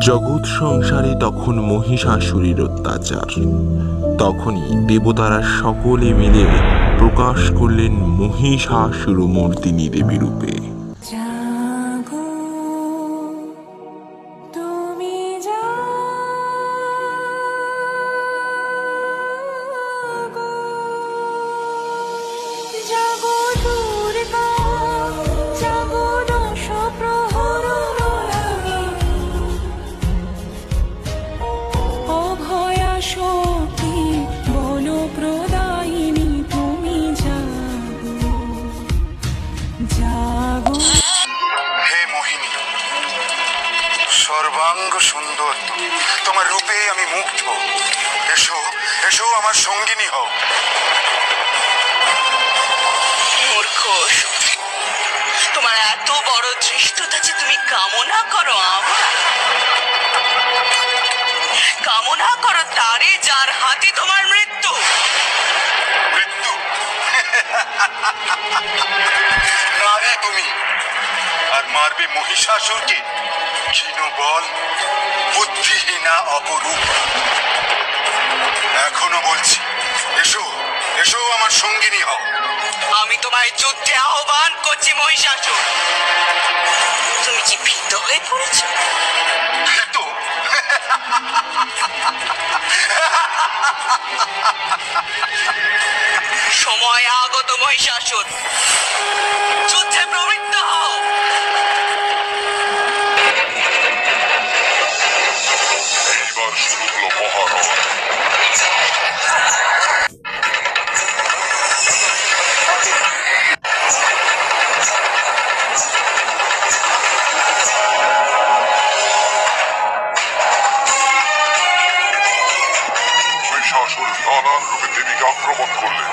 জগৎ সংসারে তখন মহিষাসুরের অত্যাচার। তখনই দেবতারা সকলে মিলে প্রকাশ করলেন মহিষাসুরমর্দিনী দেবী রূপে। জাগো তুমি জাগো, জাগো দুর্গা, জাগো দশ প্রহর অভয়া শক্তি বল প্রদায়িনী তুমি জাগো, জাগো। হে মোহিনী, সর্বাঙ্গ সুন্দর তুমি, তোমার রূপে আমি মুগ্ধ। এসো এসো আমার সঙ্গিনী হও। মূর্খ অসুর, তোমার এত বড় ধৃষ্টতা যে তুমি কামনা করো আমার, কামনা করো তারে যার হাতে তোমার মৃত্যু। মৃত্যু? নারী তুমি, আর মারবে মহিষাসুরকে? ক্ষীণ বল, বুদ্ধিহীনা অপরূপ। এখনো বলছি, এসো এসো আমার সঙ্গিনী হও। আমি তোমায় যুদ্ধে আহ্বান করছি মহিষাসুর। তুমি কি ভীত হয়ে পড়েছ? ভীত? সময় আগত মহিষাসুর, যুদ্ধে প্রবৃত্ত হও। এইবার শুরু হলো মহারণ। মহিষাসুর নানান রূপে দেবীকে আক্রমণ করলেন।